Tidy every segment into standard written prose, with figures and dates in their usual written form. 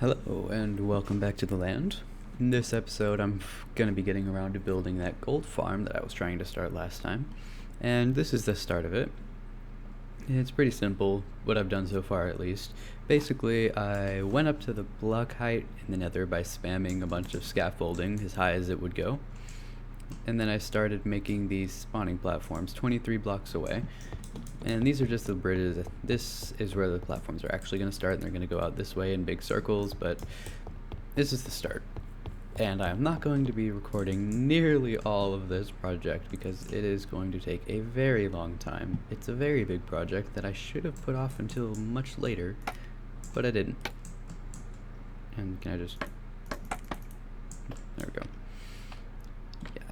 Hello and welcome back to the land. In this episode I'm gonna be getting around to building that gold farm that I was trying to start last time. And this is the start of it. It's pretty simple, what I've done so far at least. Basically, I went up to the block height in the nether by spamming a bunch of scaffolding as high as it would go. And then I started making these spawning platforms 23 blocks away. And these are just the bridges. This is where the platforms are actually going to start, and they're going to go out this way in big circles, but this is the start. And I'm not going to be recording nearly all of this project because it is going to take a very long time. It's a very big project that I should have put off until much later, but I didn't. And can I just... There we go.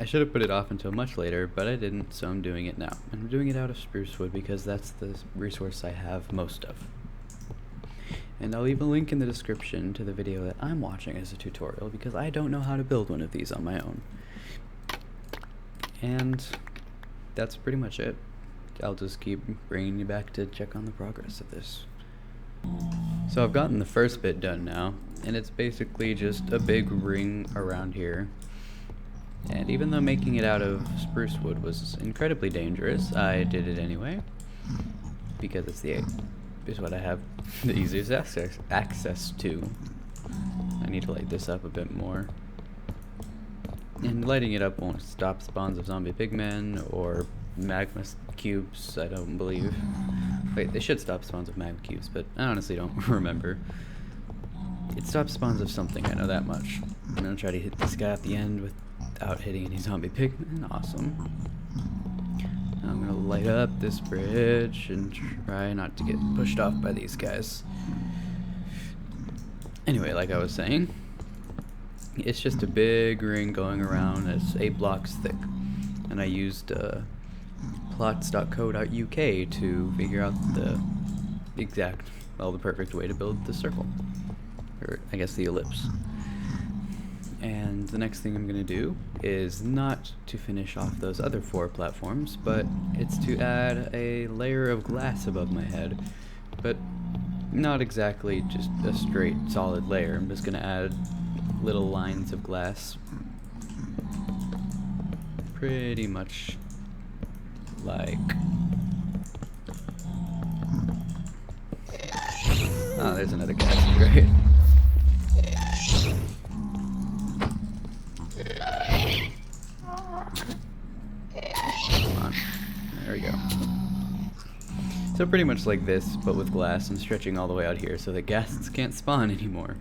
I should have put it off until much later, but I didn't, so I'm doing it now. And I'm doing it out of spruce wood because that's the resource I have most of. And I'll leave a link in the description to the video that I'm watching as a tutorial because I don't know how to build one of these on my own. And that's pretty much it. I'll just keep bringing you back to check on the progress of this. So I've gotten the first bit done now, and it's basically just a big ring around here. And even though making it out of spruce wood was incredibly dangerous, I did it anyway, because is what I have the easiest access to. I need to light this up a bit more. And lighting it up won't stop spawns of zombie pigmen or magma cubes, I don't believe. Wait, they should stop spawns of magma cubes, but I honestly don't remember. It stops spawns of something, I know that much. I'm gonna try to hit this guy at the end without hitting any zombie pigmen. Awesome. Now I'm gonna light up this bridge and try not to get pushed off by these guys. Anyway, like I was saying, it's just a big ring going around. It's 8 blocks thick, and I used plots.co.uk to figure out the perfect way to build the circle, or I guess the ellipse. And the next thing I'm going to do is not to finish off those other 4 platforms, but it's to add a layer of glass above my head. But not exactly just a straight solid layer. I'm just going to add little lines of glass. Pretty much like... Oh, there's another guy. Great. There we go. So pretty much like this, but with glass and stretching all the way out here so that ghasts can't spawn anymore.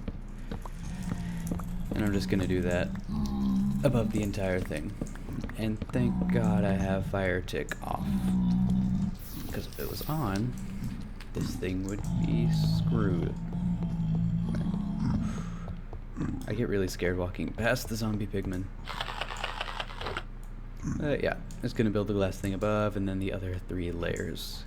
And I'm just gonna do that above the entire thing. And thank God I have fire tick off. Because if it was on, this thing would be screwed. I get really scared walking past the zombie pigmen. Yeah, just gonna build the glass thing above and then the other 3 layers.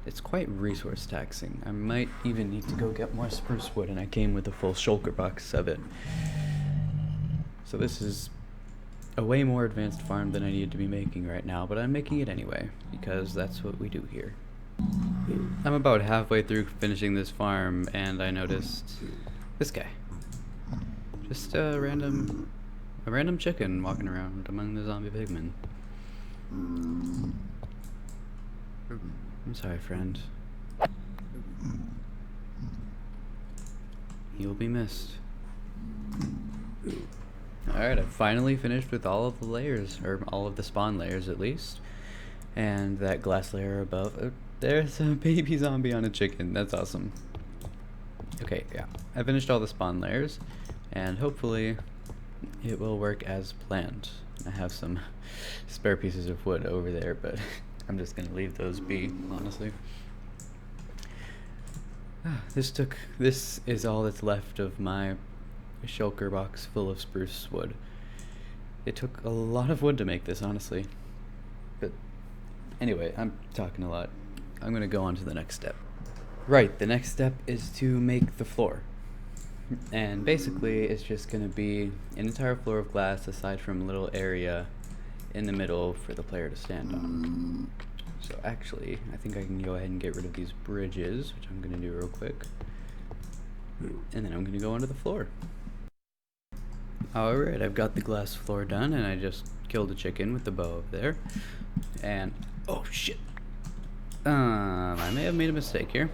It's quite resource taxing. I might even need to go get more spruce wood, and I came with a full shulker box of it. So this is a way more advanced farm than I need to be making right now, but I'm making it anyway, because that's what we do here. I'm about halfway through finishing this farm, and I noticed this guy. Just a random chicken walking around among the zombie pigmen. I'm sorry, friend. You'll be missed. Alright, I've finally finished with all of the layers, or all of the spawn layers at least. And that glass layer above. There's a baby zombie on a chicken. That's awesome. Okay, yeah. I finished all the spawn layers, and hopefully it will work as planned. I have some spare pieces of wood over there, but I'm just gonna leave those be, honestly. This is all that's left of my shulker box full of spruce wood. It took a lot of wood to make this, honestly. But anyway, I'm talking a lot. I'm gonna go on to the next step. Right, the next step is to make the floor. And basically it's just going to be an entire floor of glass aside from a little area in the middle for the player to stand on. So actually, I think I can go ahead and get rid of these bridges, which I'm going to do real quick. And then I'm gonna go onto the floor. Alright, I've got the glass floor done, and I just killed a chicken with the bow over there. And, oh shit! I may have made a mistake here.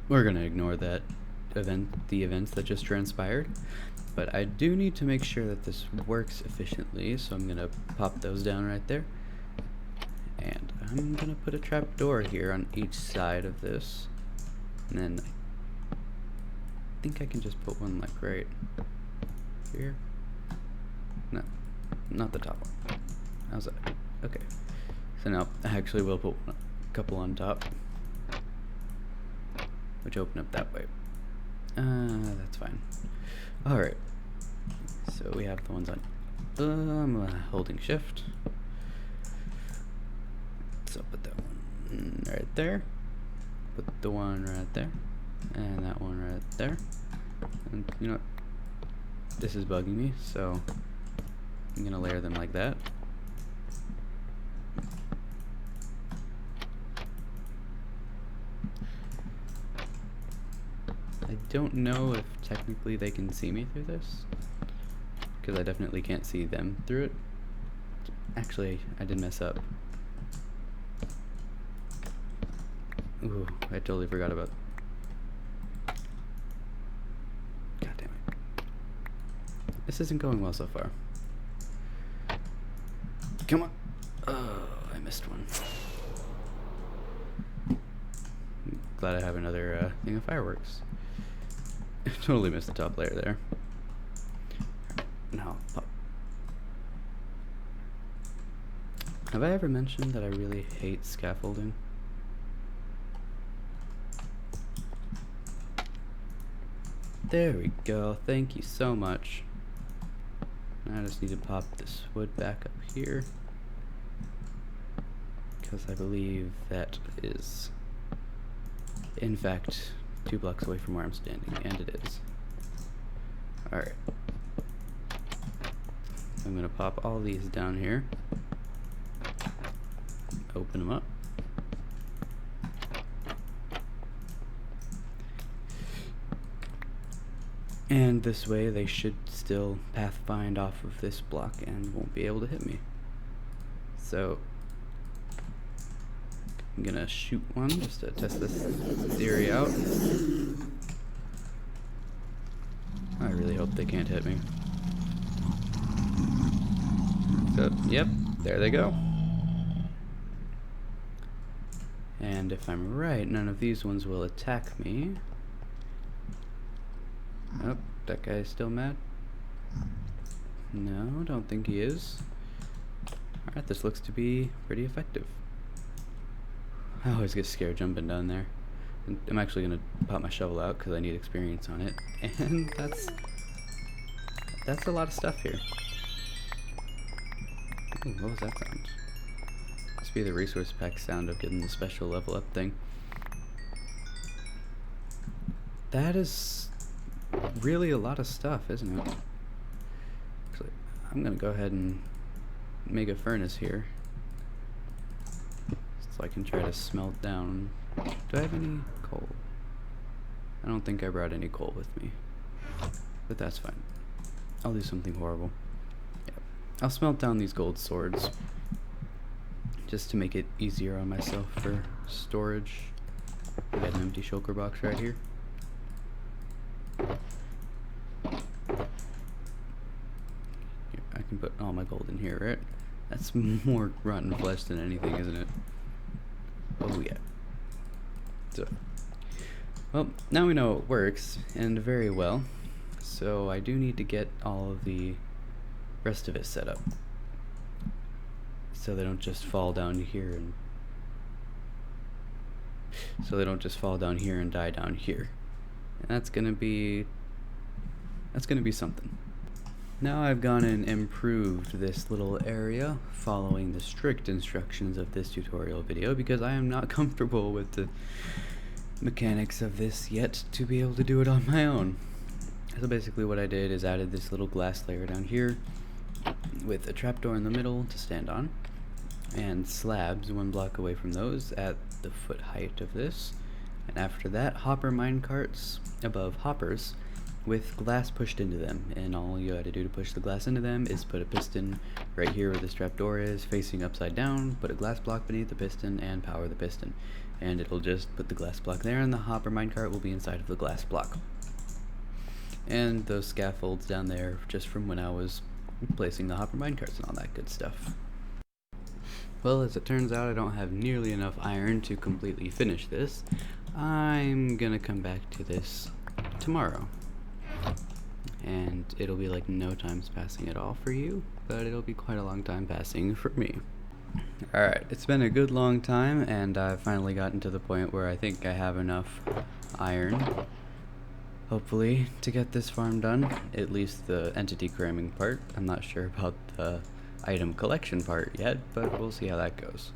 We're gonna ignore that the events that just transpired. But I do need to make sure that this works efficiently, so I'm gonna pop those down right there. And I'm gonna put a trap door here on each side of this. And then I think I can just put one like right here. No, not the top one. How's that? Okay. So now I actually will put a couple on top, which open up that way. That's fine. Alright. So we have the ones on holding shift. So put that one right there. Put the one right there. And that one right there. And you know what? This is bugging me, so I'm gonna layer them like that. I don't know if technically they can see me through this, because I definitely can't see them through it. Actually, I did mess up. Ooh, I totally forgot about. God damn it. This isn't going well so far. Come on. Oh, I missed one. Glad I have another thing of fireworks. Totally missed the top layer there. Now, pop. Have I ever mentioned that I really hate scaffolding? There we go. Thank you so much. I just need to pop this wood back up here, because I believe that is, in fact, 2 blocks away from where I'm standing, and it is. Alright. I'm gonna pop all these down here. Open them up. And this way they should still pathfind off of this block and won't be able to hit me. So I'm gonna shoot one just to test this theory out. I really hope they can't hit me. So, yep, there they go. And if I'm right, none of these ones will attack me. Oh, that guy's still mad? No, don't think he is. Alright, this looks to be pretty effective. I always get scared jumping down there. And I'm actually going to pop my shovel out because I need experience on it. And that's a lot of stuff here. Ooh, what was that sound? Must be the resource pack sound of getting the special level up thing. That is really a lot of stuff, isn't it? Actually, I'm gonna go ahead and make a furnace here, so I can try to smelt down. Do I have any coal? I don't think I brought any coal with me, but that's fine. I'll do something horrible. Yeah. I'll smelt down these gold swords just to make it easier on myself for storage. I got an empty shulker box right here. I can put all my gold in here, right? That's more rotten flesh than anything, isn't it? Oh yeah. So, well, now we know it works, and very well. So I do need to get all of the rest of it set up, so they don't just fall down here and die down here. And that's gonna be something. Now I've gone and improved this little area following the strict instructions of this tutorial video, because I am not comfortable with the mechanics of this yet to be able to do it on my own. So basically what I did is added this little glass layer down here with a trapdoor in the middle to stand on. and slabs 1 block away from those at the foot height of this. And after that, hopper minecarts above hoppers with glass pushed into them. And all you gotta do to push the glass into them is put a piston right here where this trap door is, facing upside down, put a glass block beneath the piston, and power the piston. And it'll just put the glass block there, and the hopper minecart will be inside of the glass block. And those scaffolds down there, just from when I was placing the hopper minecarts and all that good stuff. Well, as it turns out, I don't have nearly enough iron to completely finish this. I'm gonna come back to this tomorrow. And it'll be like no time's passing at all for you, but it'll be quite a long time passing for me. Alright, it's been a good long time, and I've finally gotten to the point where I think I have enough iron, hopefully, to get this farm done. At least the entity cramming part. I'm not sure about the item collection part yet, but we'll see how that goes.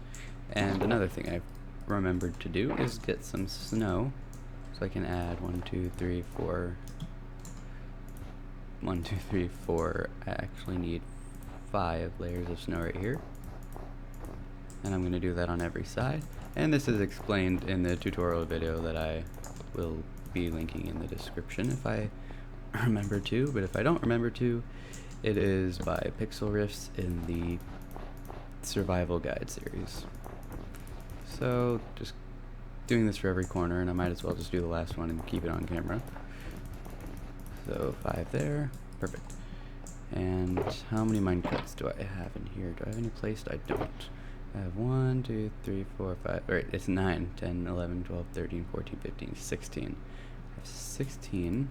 And another thing I remembered to do is get some snow, so I can add 1, 2, 3, 4. 1, 2, 3, 4. I actually need 5 layers of snow right here. And I'm going to do that on every side. And this is explained in the tutorial video that I will be linking in the description if I remember to. But if I don't remember to, it is by Pixel Riffs in the Survival Guide series. So just doing this for every corner, and I might as well just do the last one and keep it on camera. So 5 there, perfect. And how many minecarts do I have in here? Do I have any placed? I don't. I have 1, 2, 3, 4, 5, right, it's 9, 10, 11, 12, 13, 14, 15, 16. I have 16.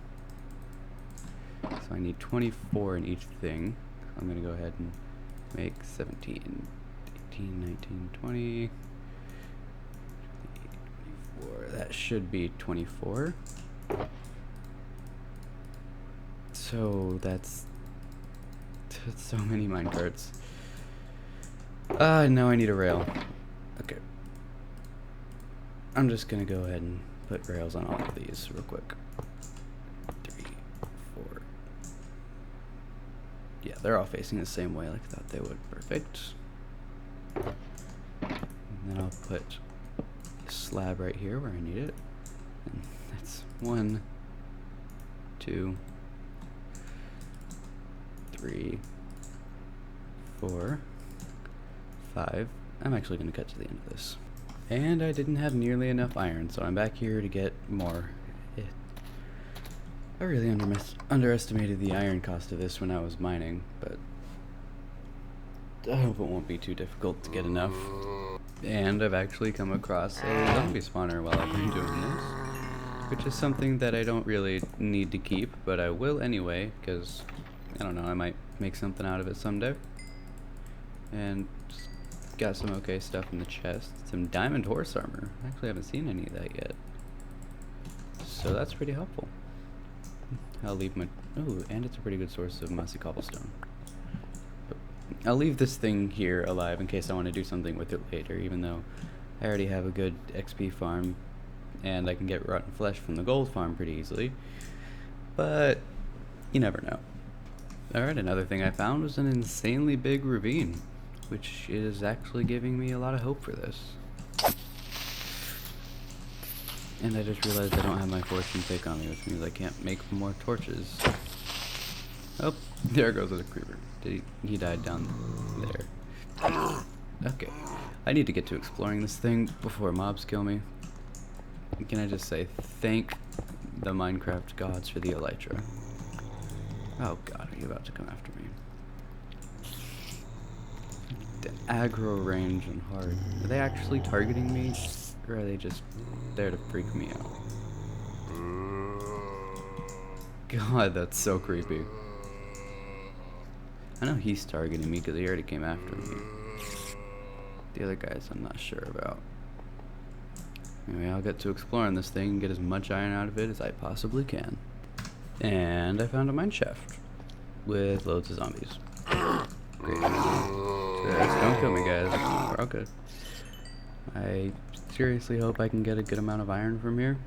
So I need 24 in each thing. I'm going to go ahead and make 17, 18, 19, 20, 24. That should be 24. So that's so many minecarts. Now I need a rail. Okay. I'm just going to go ahead and put rails on all of these real quick. 3, 4. Yeah, they're all facing the same way like I thought they would. Perfect. And then I'll put a slab right here where I need it. And that's 1, 2, 3, 4, 5. I'm actually going to cut to the end of this. And I didn't have nearly enough iron, so I'm back here to get more. I really underestimated the iron cost of this when I was mining, but I hope it won't be too difficult to get enough. And I've actually come across a zombie spawner while I've been doing this, which is something that I don't really need to keep, but I will anyway, because, I don't know, I might make something out of it someday. And just got some okay stuff in the chest. Some diamond horse armor. I actually haven't seen any of that yet. So that's pretty helpful. I'll leave my... Oh, and it's a pretty good source of mossy cobblestone. But I'll leave this thing here alive in case I want to do something with it later, even though I already have a good XP farm, and I can get rotten flesh from the gold farm pretty easily. But you never know. Alright, another thing I found was an insanely big ravine, which is actually giving me a lot of hope for this. And I just realized I don't have my fortune pick on me, which means I can't make more torches. Oh, there goes the creeper. He died down there. Okay, I need to get to exploring this thing before mobs kill me. Can I just say thank the Minecraft gods for the elytra? Oh god, are you about to come after me? The aggro range and hard. Are they actually targeting me? Or are they just there to freak me out? God, that's so creepy. I know he's targeting me because he already came after me. The other guys I'm not sure about. Anyway, I'll get to exploring this thing and get as much iron out of it as I possibly can. And I found a mine shaft with loads of zombies. Great. Don't kill me, guys. We're all good. I seriously hope I can get a good amount of iron from here.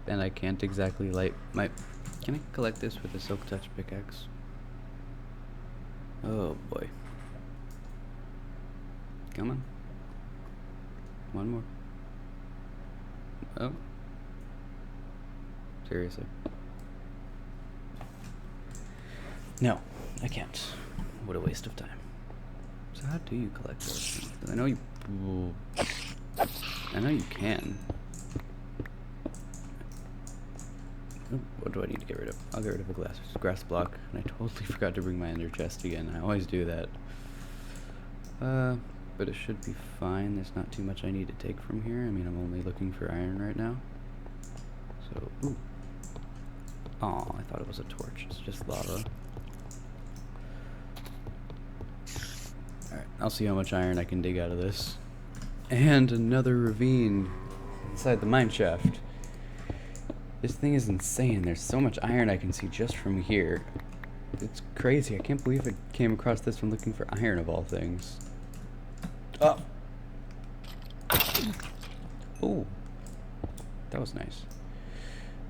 And I can't exactly light my... Can I collect this with a silk touch pickaxe? Oh boy. Come on. One more. Oh. Seriously. No, I can't. What a waste of time. So how do you collect those things? 'Cause I know you can. Oh, what do I need to get rid of? I'll get rid of a grass block. And I totally forgot to bring my ender chest again. I always do that. But it should be fine. There's not too much I need to take from here. I mean, I'm only looking for iron right now. So, ooh. Oh, I thought it was a torch. It's just lava. Alright, I'll see how much iron I can dig out of this. And another ravine inside the mine shaft. This thing is insane. There's so much iron I can see just from here. It's crazy. I can't believe I came across this when looking for iron of all things. Oh! Ooh. That was nice.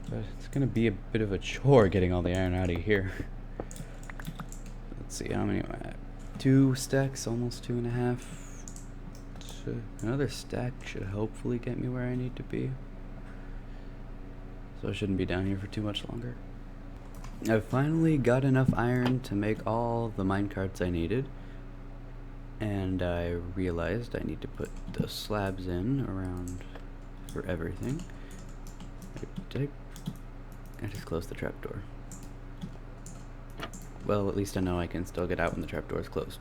But it's gonna be a bit of a chore getting all the iron out of here. Let's see, how many am I at? 2 stacks, almost 2.5. So another stack should hopefully get me where I need to be. So I shouldn't be down here for too much longer. I've finally got enough iron to make all the minecarts I needed. And I realized I need to put the slabs in around for everything. I just closed the trapdoor. Well, at least I know I can still get out when the trapdoor is closed.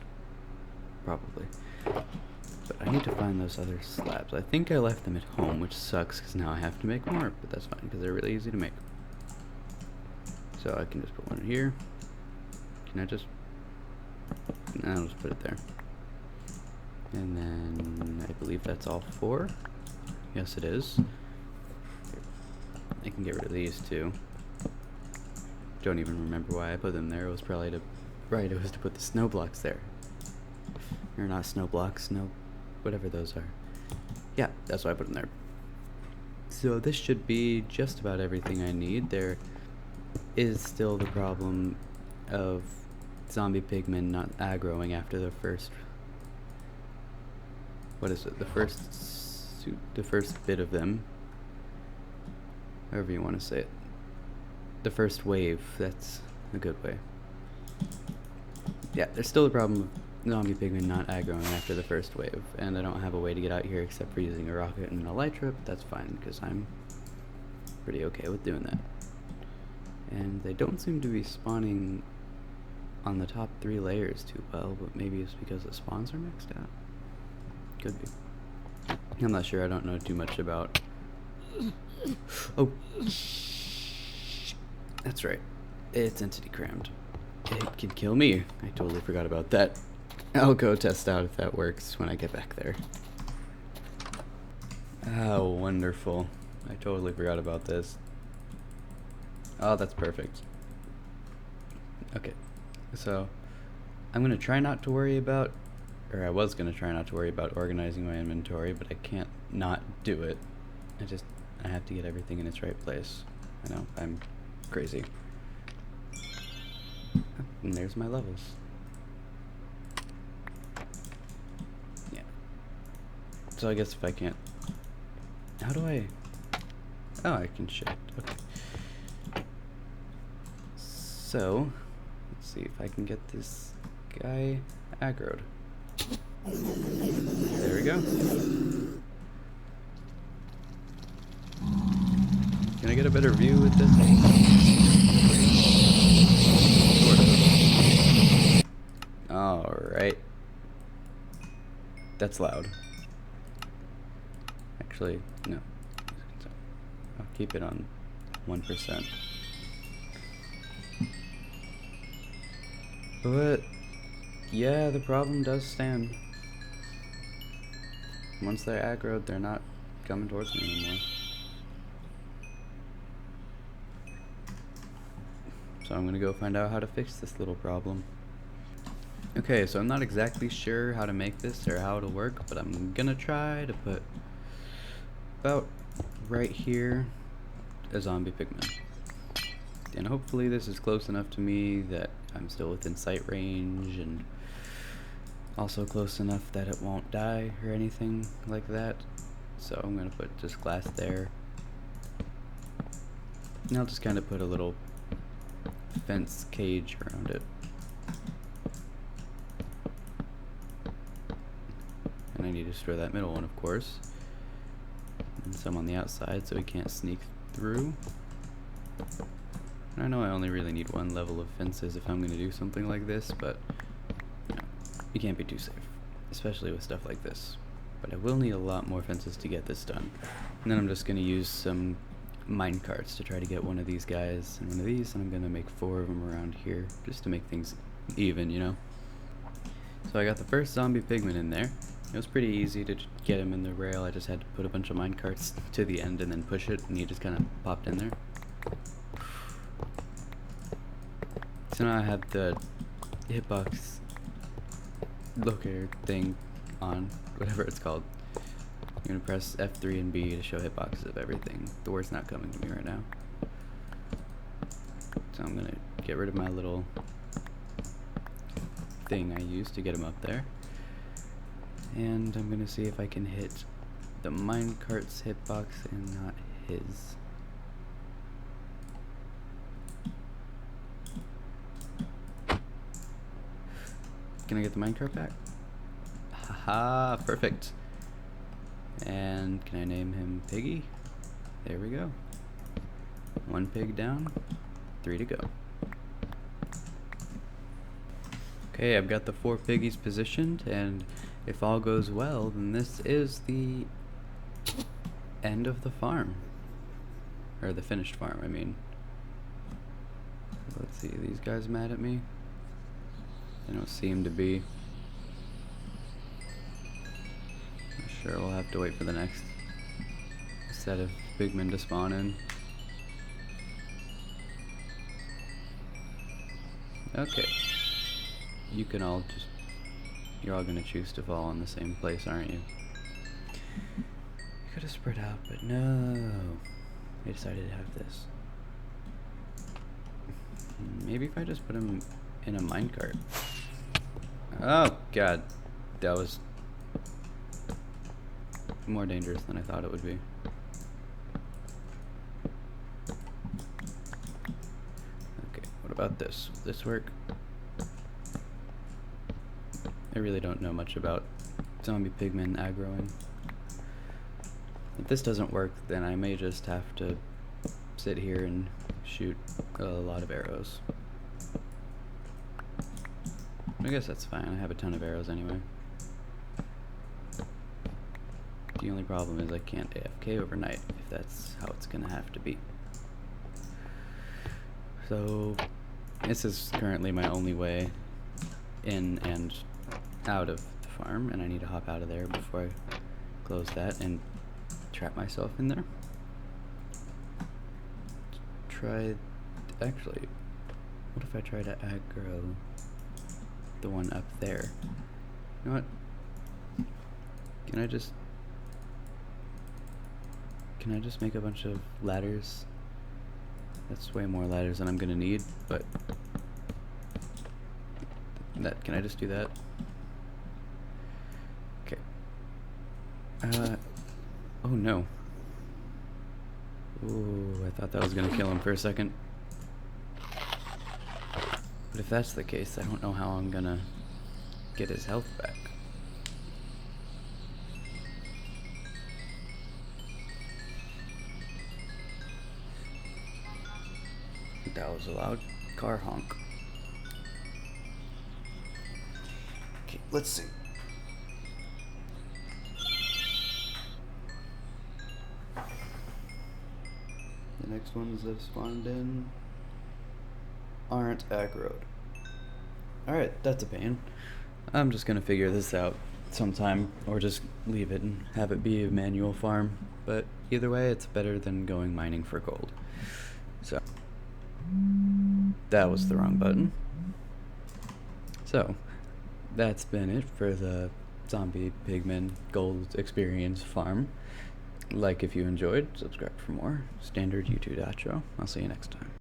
Probably. But I need to find those other slabs. I think I left them at home, which sucks because now I have to make more, but that's fine because they're really easy to make. So I can just put one here. Can I just... No, I'll just put it there. And then I believe that's all 4. Yes, it is. I can get rid of these too. Don't even remember why I put them there. It was probably to... Right, it was to put the snow blocks there. Or not snow blocks, snow... whatever those are. Yeah, that's why I put them there. So this should be just about everything I need. There is still the problem of zombie pigmen not aggroing after the first... What is it? The first bit of them. However you want to say it. The first wave, that's a good way. Yeah, there's still the problem of zombie pigmen not aggroing after the first wave, and I don't have a way to get out here except for using a rocket and an elytra, but that's fine, because I'm pretty okay with doing that. And they don't seem to be spawning on the top 3 layers too well, but maybe it's because the spawns are mixed out. Could be. I'm not sure, I don't know too much about... Oh! That's right. It's entity crammed. It can kill me. I totally forgot about that. I'll go test out if that works when I get back there. Oh, wonderful. I totally forgot about this. Oh, that's perfect. Okay. So, I'm going to try not to worry about... Or I was going to try not to worry about organizing my inventory, but I can't not do it. I have to get everything in its right place. I know, I'm crazy. And there's my levels. Yeah. So I guess if I can't... How do I... Oh, I can shift. Okay. So, let's see if I can get this guy aggroed. There we go. Can I get a better view with this? Alright. That's loud. Actually, no. I'll keep it on 1%. But, yeah, the problem does stand. Once they're aggroed, they're not coming towards me anymore. So I'm gonna go find out how to fix this little problem. Okay, so I'm not exactly sure how to make this or how it'll work, but I'm gonna try to put about right here a zombie pigman. And hopefully this is close enough to me that I'm still within sight range and also close enough that it won't die or anything like that. So I'm gonna put just glass there. And I'll just kind of put a little fence cage around it. And I need to store that middle one, of course. And some on the outside so he can't sneak through. And I know I only really need one level of fences if I'm going to do something like this, but you know, you can't be too safe, especially with stuff like this. But I will need a lot more fences to get this done. And then I'm just going to use some mine carts to try to get one of these guys and one of these, and I'm going to make 4 of them around here just to make things even, you know. So I got the first zombie pigman in there. It was pretty easy to get him in the rail. I just had to put a bunch of mine carts to the end and then push it, and he just kind of popped in there. So now I have the hitbox locator thing on, whatever it's called. I'm gonna press F3 and B to show hitboxes of everything. The word's not coming to me right now. So I'm gonna get rid of my little thing I used to get him up there. And I'm gonna see if I can hit the minecart's hitbox and not his. Can I get the minecart back? Haha, perfect. And can I name him Piggy? There we go. 1 pig down, 3 to go. Okay, I've got the 4 piggies positioned, and if all goes well, then this is the end of the farm. Or the finished farm, I mean. Let's see, are these guys mad at me? They don't seem to be. Sure, we'll have to wait for the next set of pigmen to spawn in. Okay. You can all just... You're all gonna choose to fall in the same place, aren't you? You could have spread out, but no. I decided to have this. Maybe if I just put him in a minecart. Oh, God. That was more dangerous than I thought it would be. Okay, what about this? Will this work? I really don't know much about zombie pigmen aggroing. If this doesn't work, then I may just have to sit here and shoot a lot of arrows. I guess that's fine, I have a ton of arrows anyway. The only problem is I can't AFK overnight, if that's how it's gonna have to be. So, this is currently my only way in and out of the farm, and I need to hop out of there before I close that and trap myself in there. Actually, what if I try to aggro the one up there? You know what? Can I just make a bunch of ladders? That's way more ladders than I'm gonna need, but can I just do that? Okay. Oh no. Ooh, I thought that was gonna kill him for a second. But if that's the case, I don't know how I'm gonna get his health back. That was a loud car honk. Okay, let's see. The next ones that spawned in aren't aggroed. Alright, that's a pain. I'm just gonna figure this out sometime, or just leave it and have it be a manual farm. But either way, it's better than going mining for gold. So, that was the wrong button. So, that's been it for the Zombie Pigman Gold Experience farm. Like if you enjoyed, subscribe for more. Standard YouTube outro. I'll see you next time.